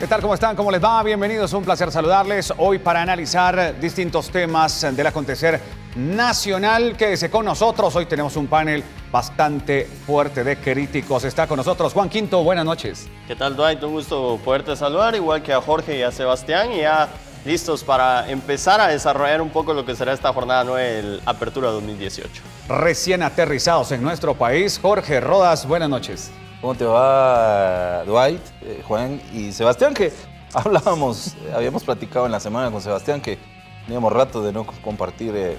tal? ¿Cómo están? ¿Cómo les va? Bienvenidos, un placer saludarles hoy para analizar distintos temas del acontecer nacional. Quédese con nosotros, hoy tenemos un panel bastante fuerte de críticos. Está con nosotros Juan Quinto, buenas noches. ¿Qué tal, Dwight? Un gusto poderte saludar, igual que a Jorge y a Sebastián, y ya listos para empezar a desarrollar un poco lo que será esta jornada 9 del Apertura 2018. Recién aterrizados en nuestro país, Jorge Rodas, buenas noches. ¿Cómo te va, Dwight, Juan y Sebastián? Que habíamos platicado en la semana con Sebastián que teníamos rato de no compartir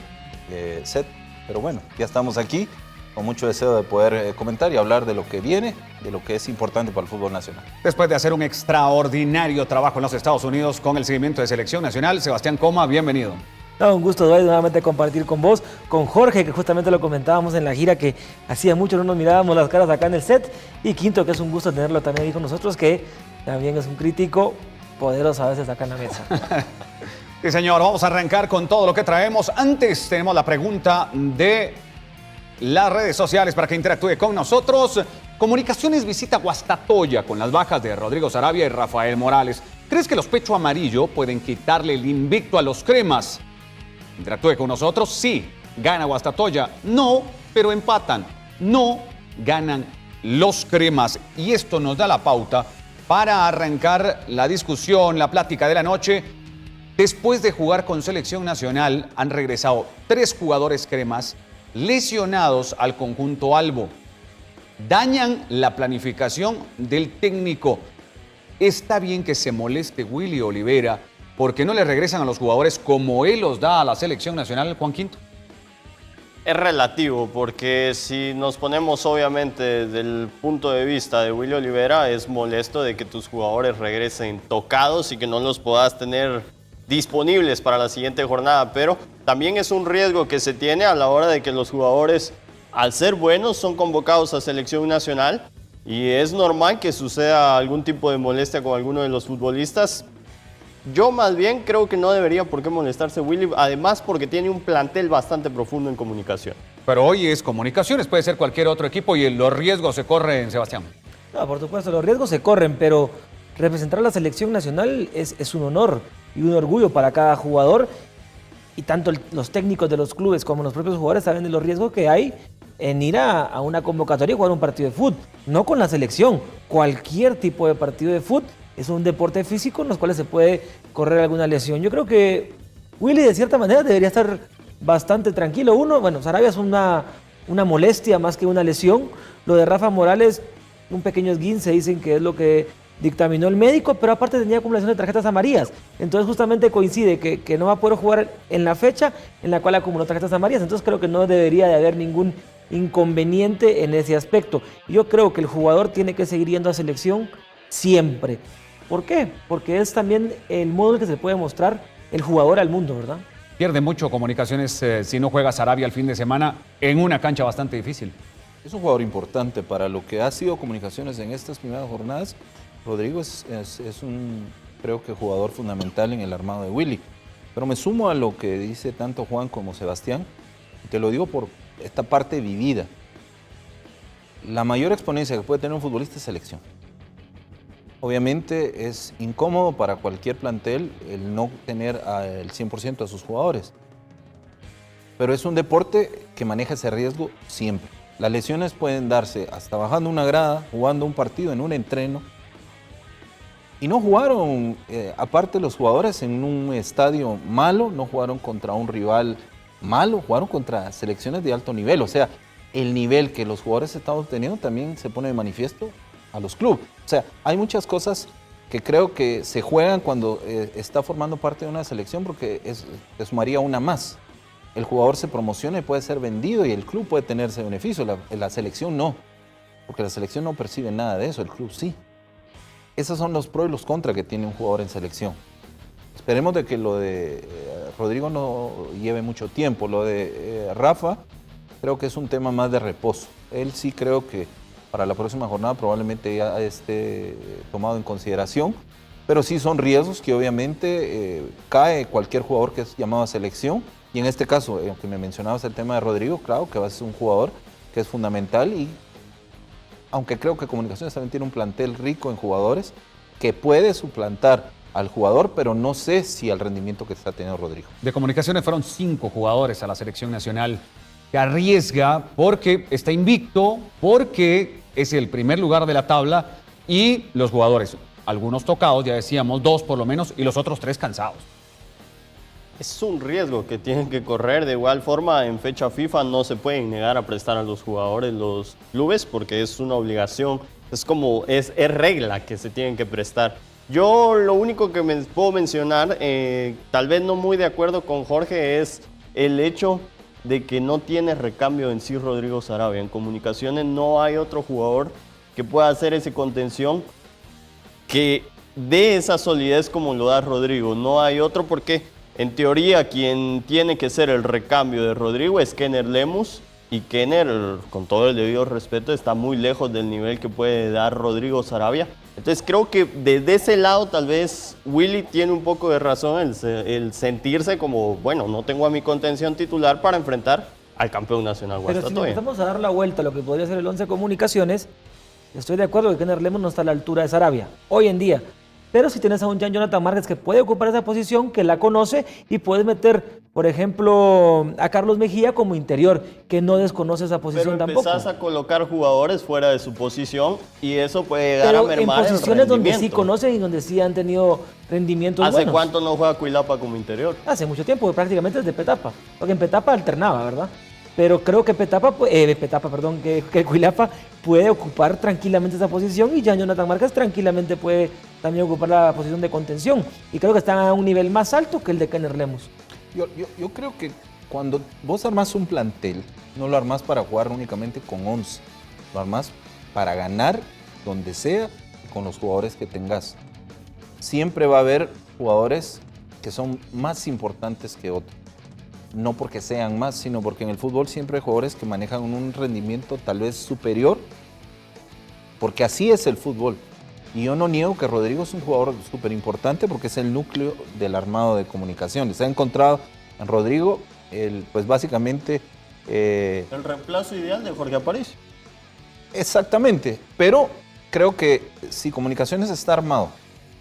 set, pero bueno, ya estamos aquí con mucho deseo de poder comentar y hablar de lo que viene, de lo que es importante para el fútbol nacional. Después de hacer un extraordinario trabajo en los Estados Unidos con el seguimiento de selección nacional, Sebastián Coma, bienvenido. No, un gusto, Dwight, nuevamente compartir con vos, con Jorge, que justamente lo comentábamos en la gira, que hacía mucho no nos mirábamos las caras acá en el set, y Quinto, que es un gusto tenerlo también ahí con nosotros, que también es un crítico poderoso a veces acá en la mesa. Sí, señor, vamos a arrancar con todo lo que traemos. Antes tenemos la pregunta de las redes sociales para que interactúe con nosotros. Comunicaciones visita Guastatoya con las bajas de Rodrigo Saravia y Rafael Morales. ¿Crees que los Pecho Amarillo pueden quitarle el invicto a los Cremas? Interactúe con nosotros. Sí, gana Guastatoya. No, pero empatan. No, ganan los Cremas. Y esto nos da la pauta para arrancar la discusión, la plática de la noche. Después de jugar con selección nacional, han regresado 3 jugadores Cremas lesionados al conjunto albo. Dañan la planificación del técnico. Está bien que se moleste Willy Olivera porque no le regresan a los jugadores como él los da a la selección nacional, Juan Quinto. Es relativo, porque si nos ponemos obviamente desde el punto de vista de Willy Olivera, es molesto de que tus jugadores regresen tocados y que no los puedas tener disponibles para la siguiente jornada, pero también es un riesgo que se tiene a la hora de que los jugadores, al ser buenos, son convocados a selección nacional y es normal que suceda algún tipo de molestia con alguno de los futbolistas. Yo más bien creo que no debería por qué molestarse Willy, además porque tiene un plantel bastante profundo en comunicación. Pero hoy es Comunicaciones, puede ser cualquier otro equipo y los riesgos se corren, Sebastián. No, por supuesto, los riesgos se corren, pero representar a la selección nacional es un honor y un orgullo para cada jugador. Y tanto los técnicos de los clubes como los propios jugadores saben de los riesgos que hay en ir a una convocatoria y jugar un partido de fútbol. No con la selección, cualquier tipo de partido de fútbol es un deporte físico en los cuales se puede correr alguna lesión. Yo creo que Willy de cierta manera debería estar bastante tranquilo. Saravia es una molestia más que una lesión. Lo de Rafa Morales, un pequeño esguince, dicen que es lo que dictaminó el médico, pero aparte tenía acumulación de tarjetas amarillas. Entonces justamente coincide que no va a poder jugar en la fecha en la cual acumuló tarjetas amarillas. Entonces creo que no debería de haber ningún inconveniente en ese aspecto. Yo creo que el jugador tiene que seguir yendo a selección siempre. ¿Por qué? Porque es también el modo en que se puede mostrar el jugador al mundo, ¿verdad? Pierde mucho Comunicaciones si no juega Saravia el fin de semana en una cancha bastante difícil. Es un jugador importante para lo que ha sido Comunicaciones en estas primeras jornadas. Rodrigo es un, creo que, jugador fundamental en el armado de Willy. Pero me sumo a lo que dice tanto Juan como Sebastián. Y te lo digo por esta parte vivida. La mayor exponencia que puede tener un futbolista es selección. Obviamente es incómodo para cualquier plantel el no tener el 100% de sus jugadores. Pero es un deporte que maneja ese riesgo siempre. Las lesiones pueden darse hasta bajando una grada, jugando un partido en un entreno. Y no jugaron, aparte los jugadores, en un estadio malo, no jugaron contra un rival malo, jugaron contra selecciones de alto nivel. O sea, el nivel que los jugadores estamos teniendo también se pone de manifiesto a los clubes. O sea, hay muchas cosas que creo que se juegan cuando está formando parte de una selección porque te sumaría una más. El jugador se promociona y puede ser vendido y el club puede tener ese beneficio. La selección no, porque la selección no percibe nada de eso, el club sí. Esos son los pros y los contras que tiene un jugador en selección. Esperemos de que lo de Rodrigo no lleve mucho tiempo. Lo de Rafa creo que es un tema más de reposo. Él sí creo que para la próxima jornada probablemente ya esté tomado en consideración, pero sí son riesgos que obviamente cae cualquier jugador que es llamado a selección, y en este caso, aunque me mencionabas el tema de Rodrigo, claro que va a ser un jugador que es fundamental, y aunque creo que Comunicaciones también tiene un plantel rico en jugadores, que puede suplantar al jugador, pero no sé si al rendimiento que está teniendo Rodrigo. De Comunicaciones fueron 5 jugadores a la selección nacional, que arriesga porque está invicto, porque es el primer lugar de la tabla y los jugadores, algunos tocados, ya decíamos, 2 por lo menos, y los otros 3 cansados. Es un riesgo que tienen que correr. De igual forma, en fecha FIFA no se pueden negar a prestar a los jugadores los clubes porque es una obligación. Es regla que se tienen que prestar. Yo lo único que puedo mencionar, tal vez no muy de acuerdo con Jorge, es el hecho de que no tiene recambio en sí Rodrigo Sarabia. En Comunicaciones no hay otro jugador que pueda hacer ese contención que dé esa solidez como lo da Rodrigo. No hay otro porque en teoría quien tiene que ser el recambio de Rodrigo es Kenner Lemus y Kenner, con todo el debido respeto, está muy lejos del nivel que puede dar Rodrigo Sarabia. Entonces creo que desde ese lado tal vez Willy tiene un poco de razón el sentirse como, bueno, no tengo a mi contención titular para enfrentar al campeón nacional Pero si Guastatoya. empezamos a dar la vuelta a lo que podría ser el 11 Comunicaciones, estoy de acuerdo que Kenner Lemus no está a la altura de Sarabia, hoy en día. Pero si tienes a un Jonathan Márquez que puede ocupar esa posición, que la conoce, y puedes meter, por ejemplo, a Carlos Mejía como interior, que no desconoce esa posición Pero tampoco. empezás a colocar jugadores fuera de su posición y eso puede llegar a Pero en mermar el posiciones donde sí rendimiento. conocen y donde sí han tenido rendimientos ¿Hace buenos. cuánto no juega Cuilapa como interior? Hace mucho tiempo, prácticamente desde Petapa. Porque en Petapa alternaba, ¿verdad? Pero creo que que Cuilapa puede ocupar tranquilamente esa posición y Jonathan Márquez tranquilamente puede también ocupar la posición de contención. Y creo que están a un nivel más alto que el de Kenner Lemus. Yo creo que cuando vos armás un plantel, no lo armás para jugar únicamente con 11, lo armás para ganar donde sea con los jugadores que tengas. Siempre va a haber jugadores que son más importantes que otros. No porque sean más, sino porque en el fútbol siempre hay jugadores que manejan un rendimiento tal vez superior, porque así es el fútbol. Y yo no niego que Rodrigo es un jugador súper importante porque es el núcleo del armado de Comunicaciones. Se ha encontrado en Rodrigo, pues básicamente... El reemplazo ideal de Jorge Aparicio. Exactamente, pero creo que si Comunicaciones está armado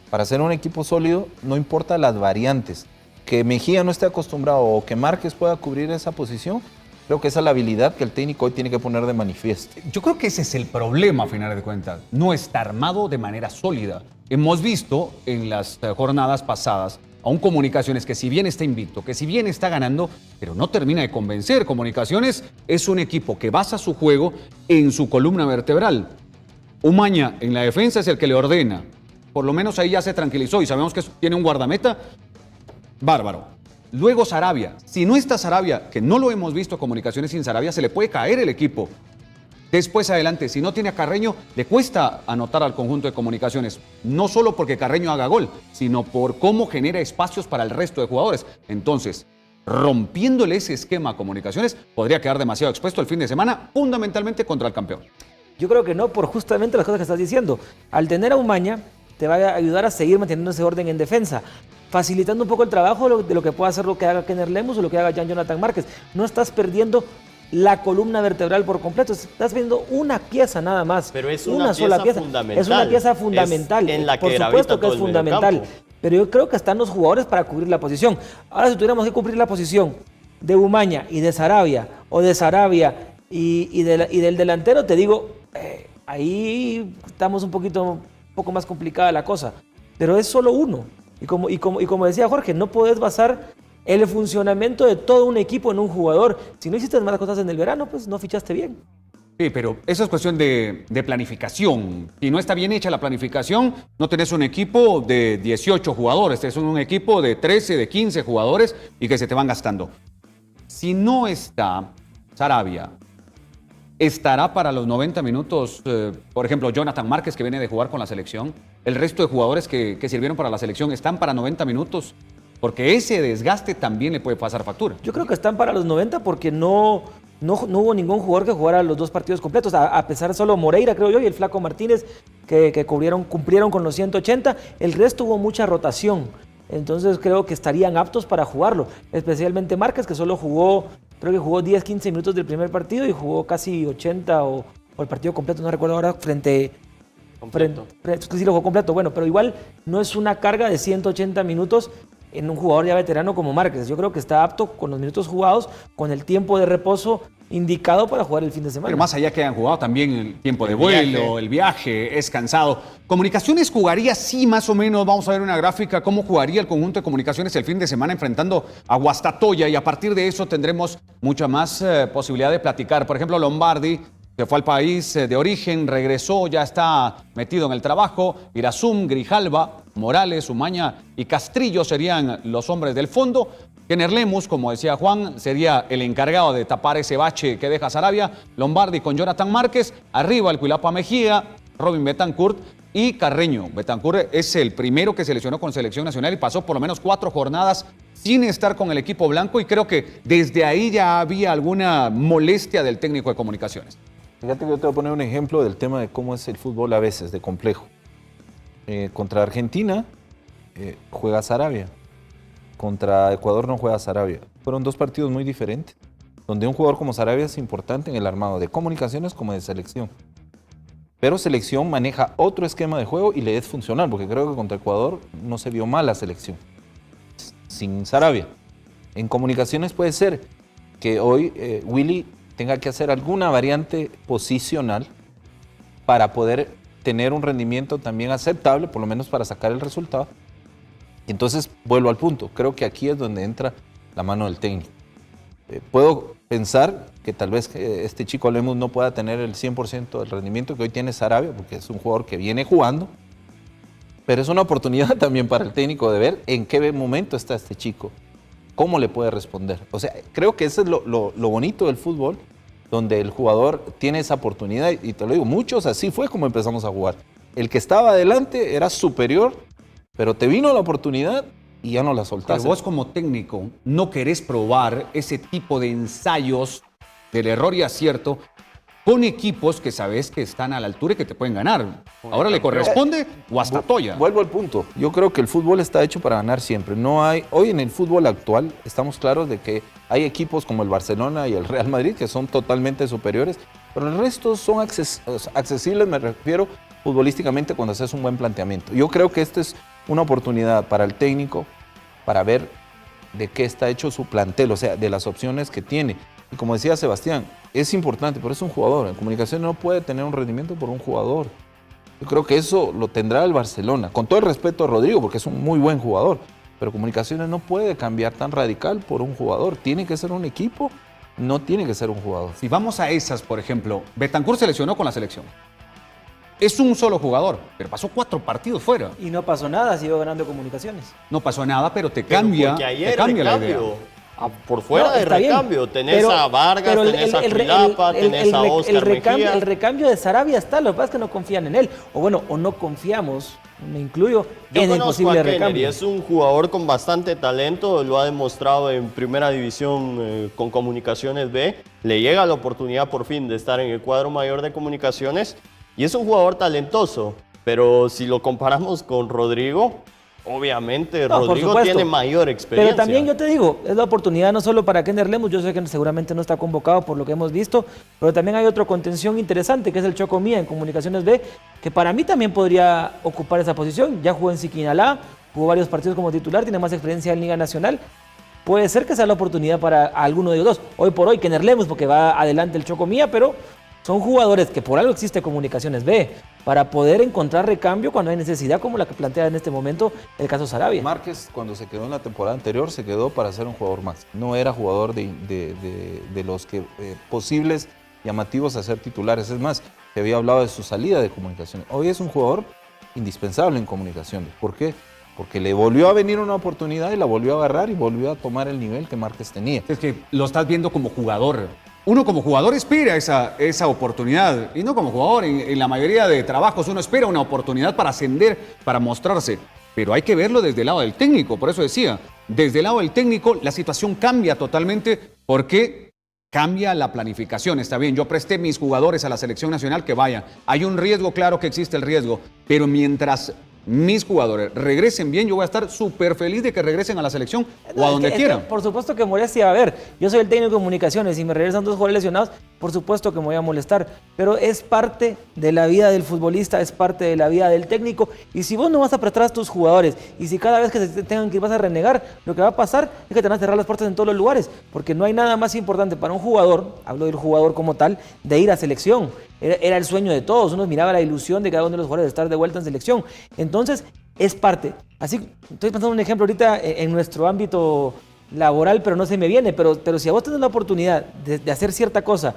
para ser un equipo sólido, no importa las variantes. Que Mejía no esté acostumbrado o que Márquez pueda cubrir esa posición, creo que esa es la habilidad que el técnico hoy tiene que poner de manifiesto. Yo creo que ese es el problema, a final de cuentas. No está armado de manera sólida. Hemos visto en las jornadas pasadas a un Comunicaciones que si bien está invicto, que si bien está ganando, pero no termina de convencer. Comunicaciones es un equipo que basa su juego en su columna vertebral. Umaña en la defensa es el que le ordena. Por lo menos ahí ya se tranquilizó y sabemos que tiene un guardameta bárbaro. Luego Sarabia. Si no está Sarabia, que no lo hemos visto a Comunicaciones sin Sarabia, se le puede caer el equipo. Después adelante, si no tiene a Carreño, le cuesta anotar al conjunto de Comunicaciones. No solo porque Carreño haga gol, sino por cómo genera espacios para el resto de jugadores. Entonces, rompiéndole ese esquema a Comunicaciones, podría quedar demasiado expuesto el fin de semana, fundamentalmente contra el campeón. Yo creo que no, por justamente las cosas que estás diciendo. Al tener a Umaña, te va a ayudar a seguir manteniendo ese orden en defensa, facilitando un poco el trabajo de lo que pueda hacer lo que haga Kenner Lemus o lo que haga Jonathan Márquez. No estás perdiendo la columna vertebral por completo, estás viendo una pieza nada más. Pero es una sola pieza fundamental. Es una pieza fundamental. Es en la que por supuesto que es fundamental. Pero yo creo que están los jugadores para cubrir la posición. Ahora, si tuviéramos que cubrir la posición de Umaña y de Sarabia, o de Sarabia y del delantero, te digo, ahí estamos un poco más complicada la cosa. Pero es solo uno. Y como decía Jorge, no puedes basar el funcionamiento de todo un equipo en un jugador. Si no hiciste malas cosas en el verano, pues no fichaste bien. Sí, pero eso es cuestión de planificación. Si no está bien hecha la planificación, no tenés un equipo de 18 jugadores, es un equipo de 13, de 15 jugadores y que se te van gastando. Si no está Sarabia, ¿estará para los 90 minutos, por ejemplo, Jonathan Márquez, que viene de jugar con la selección? ¿El resto de jugadores que sirvieron para la selección están para 90 minutos? Porque ese desgaste también le puede pasar factura. Yo creo que están para los 90 porque no hubo ningún jugador que jugara los 2 partidos completos, a pesar solo Moreira, creo yo, y el Flaco Martínez, que cumplieron con los 180. El resto hubo mucha rotación. Entonces creo que estarían aptos para jugarlo. Especialmente Márquez, que solo creo que jugó 10, 15 minutos del primer partido y jugó casi 80 o el partido completo, no recuerdo ahora, frente Completo. Sí, lo jugó completo, bueno, pero igual no es una carga de 180 minutos en un jugador ya veterano como Márquez. Yo creo que está apto con los minutos jugados, con el tiempo de reposo indicado para jugar el fin de semana. Pero más allá que hayan jugado también el tiempo de El vuelo, viaje. el viaje, es cansado. Comunicaciones jugaría, sí, más o menos, vamos a ver una gráfica, cómo jugaría el conjunto de Comunicaciones el fin de semana enfrentando a Guastatoya, y a partir de eso tendremos mucha más posibilidad de platicar. Por ejemplo, Lombardi se fue al país de origen, regresó, ya está metido en el trabajo. Irazum, Grijalva, Morales, Umaña y Castrillo serían los hombres del fondo. Kenner Lemus, como decía Juan, sería el encargado de tapar ese bache que deja Sarabia. Lombardi con Jonathan Márquez. Arriba el Cuilapa Mejía, Robin Betancourt y Carreño. Betancourt es el primero que se lesionó con selección nacional y pasó por lo menos 4 jornadas sin estar con el equipo blanco, y creo que desde ahí ya había alguna molestia del técnico de Comunicaciones. Fíjate que yo te voy a poner un ejemplo del tema de cómo es el fútbol a veces, de complejo. Contra Argentina juega Sarabia. Contra Ecuador no juega Sarabia. Fueron 2 partidos muy diferentes, donde un jugador como Sarabia es importante en el armado de Comunicaciones como de selección. Pero selección maneja otro esquema de juego y le es funcional, porque creo que contra Ecuador no se vio mal la selección sin Sarabia. En Comunicaciones puede ser que hoy Willy tenga que hacer alguna variante posicional para poder tener un rendimiento también aceptable, por lo menos para sacar el resultado. Entonces, vuelvo al punto. Creo que aquí es donde entra la mano del técnico. Puedo pensar que tal vez este chico Lemus no pueda tener el 100% del rendimiento que hoy tiene Sarabia, porque es un jugador que viene jugando, pero es una oportunidad también para el técnico de ver en qué momento está este chico, cómo le puede responder. O sea, creo que eso es lo bonito del fútbol, donde el jugador tiene esa oportunidad, y te lo digo, muchos así fue como empezamos a jugar. El que estaba adelante era superior, pero te vino la oportunidad y ya no la soltaste. Pero vos como técnico no querés probar ese tipo de ensayos del error y acierto con equipos que sabes que están a la altura y que te pueden ganar. Ahora le corresponde Guastatoya. Vuelvo al punto. Yo creo que el fútbol está hecho para ganar siempre. No hay, hoy en el fútbol actual estamos claros de que hay equipos como el Barcelona y el Real Madrid que son totalmente superiores, pero el resto son accesibles, me refiero futbolísticamente, cuando haces un buen planteamiento. Yo creo que esta es una oportunidad para el técnico para ver de qué está hecho su plantel, o sea, de las opciones que tiene. Y como decía Sebastián, es importante, pero es un jugador. En Comunicación no puede tener un rendimiento por un jugador. Yo creo que eso lo tendrá el Barcelona, con todo el respeto a Rodrigo, porque es un muy buen jugador, pero Comunicaciones no puede cambiar tan radical por un jugador. Tiene que ser un equipo, no tiene que ser un jugador. Si vamos a esas, por ejemplo, Betancourt se lesionó con la selección. Es un solo jugador, pero pasó 4 partidos fuera. Y no pasó nada, siguió ganando Comunicaciones. No pasó nada, pero te cambia, Porque ayer te cambia la idea. recambio. Por fuera No, de está bien, recambio, tenés pero- a Vargas, pero tenés a Cuilapa, tenés a Oscar Mejía. el recambio de Sarabia está, lo que pasa es que no confían en él. O bueno, o no confiamos, me incluyo, Yo en el conozco posible a Kenner y recambio. es un jugador con bastante talento, lo ha demostrado en primera división con Comunicaciones B. Le llega la oportunidad por fin de estar en el cuadro mayor de Comunicaciones y es un jugador talentoso, pero si lo comparamos con Rodrigo, obviamente No, por Rodrigo supuesto. tiene mayor experiencia. Pero también yo te digo, es la oportunidad no solo para Kenner Lemus, yo sé que seguramente no está convocado por lo que hemos visto, pero también hay otro contención interesante que es el Choco Mía en Comunicaciones B, que para mí también podría ocupar esa posición. Ya jugó en Siquinalá, jugó varios partidos como titular, tiene más experiencia en Liga Nacional. Puede ser que sea la oportunidad para alguno de los dos. Hoy por hoy Kenner Lemus, porque va adelante el Choco Mía, pero son jugadores que por algo existe Comunicaciones B, para poder encontrar recambio cuando hay necesidad, como la que plantea en este momento el caso Sarabia. Márquez, cuando se quedó en la temporada anterior, se quedó para ser un jugador más. No era jugador de los que posibles llamativos a ser titulares. Es más, se había hablado de su salida de Comunicaciones. Hoy es un jugador indispensable en Comunicaciones. ¿Por qué? Porque le volvió a venir una oportunidad y la volvió a agarrar y volvió a tomar el nivel que Márquez tenía. Es que lo estás viendo como jugador. Uno como jugador espera esa oportunidad, y no como jugador. En la mayoría de trabajos uno espera una oportunidad para ascender, para mostrarse. Pero hay que verlo desde el lado del técnico. Por eso decía, desde el lado del técnico la situación cambia totalmente, porque cambia la planificación. Está bien, yo presté mis jugadores a la selección nacional, que vayan. Hay un riesgo, claro que existe el riesgo, pero mientras mis jugadores regresen bien, yo voy a estar súper feliz de que regresen a la selección o a donde quieran. Por supuesto que molestia va a haber. Yo soy el técnico de Comunicaciones y me regresan 2 jugadores lesionados. por supuesto que me voy a molestar, pero es parte de la vida del futbolista, es parte de la vida del técnico, y si vos no vas a prestar a tus jugadores, y si cada vez que se tengan que ir vas a renegar, lo que va a pasar es que te van a cerrar las puertas en todos los lugares, porque no hay nada más importante para un jugador, hablo del jugador como tal, de ir a selección. Era el sueño de todos, uno miraba la ilusión de cada uno de los jugadores de estar de vuelta en selección. Entonces, es parte. Así, estoy pensando en un ejemplo ahorita en nuestro ámbito laboral, pero no se me viene. Pero si a vos tenés la oportunidad de hacer cierta cosa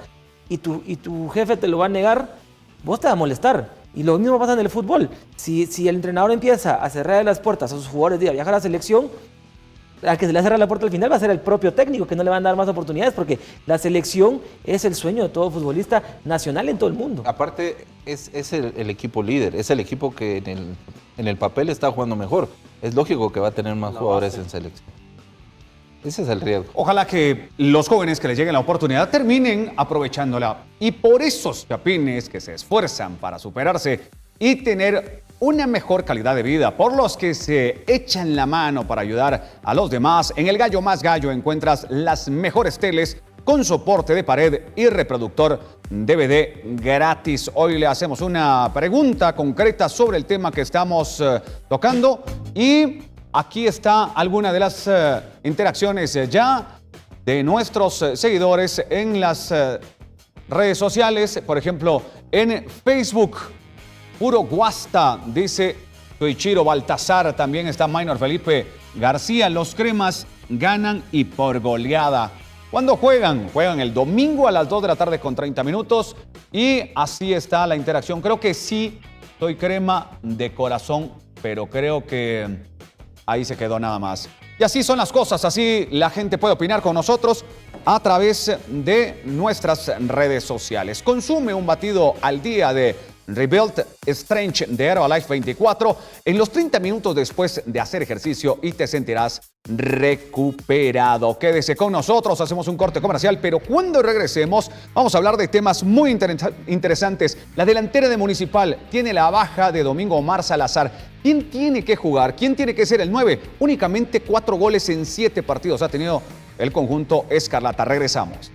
y tu jefe te lo va a negar, vos te va a molestar. Y lo mismo pasa en el fútbol. Si el entrenador empieza a cerrar las puertas a sus jugadores de viajar a la selección, al que se le va a cerrar la puerta al final va a ser el propio técnico, que no le van a dar más oportunidades, porque la selección es el sueño de todo futbolista nacional en todo el mundo. Aparte, es el equipo líder, es el equipo que en el papel está jugando mejor. Es lógico que va a tener más jugadores en selección. Ese es el riesgo. Ojalá que los jóvenes que les llegue la oportunidad terminen aprovechándola. Y por esos chapines que se esfuerzan para superarse y tener una mejor calidad de vida, por los que se echan la mano para ayudar a los demás, en el Gallo Más Gallo encuentras las mejores teles con soporte de pared y reproductor DVD gratis. Hoy le hacemos una pregunta concreta sobre el tema que estamos tocando y aquí está alguna de las interacciones ya de nuestros seguidores en las redes sociales, por ejemplo, en Facebook. Puro Guasta, dice Toichiro Baltasar, también está Minor Felipe García. Los cremas ganan y por goleada. ¿Cuándo juegan? Juegan el domingo a las 2 de la tarde con 30 minutos y así está la interacción. Creo que sí, soy crema de corazón, pero creo que ahí se quedó nada más. Y así son las cosas, así la gente puede opinar con nosotros a través de nuestras redes sociales. Consume un batido al día de Rebuild Strength de Herbalife 24 en los 30 minutos después de hacer ejercicio y te sentirás recuperado. Quédese con nosotros, hacemos un corte comercial, pero cuando regresemos vamos a hablar de temas muy interesantes. La delantera de Municipal tiene la baja de Domingo Omar Salazar. ¿Quién tiene que jugar? ¿Quién tiene que ser el 9? Únicamente 4 goles en 7 partidos ha tenido el conjunto Escarlata. Regresamos.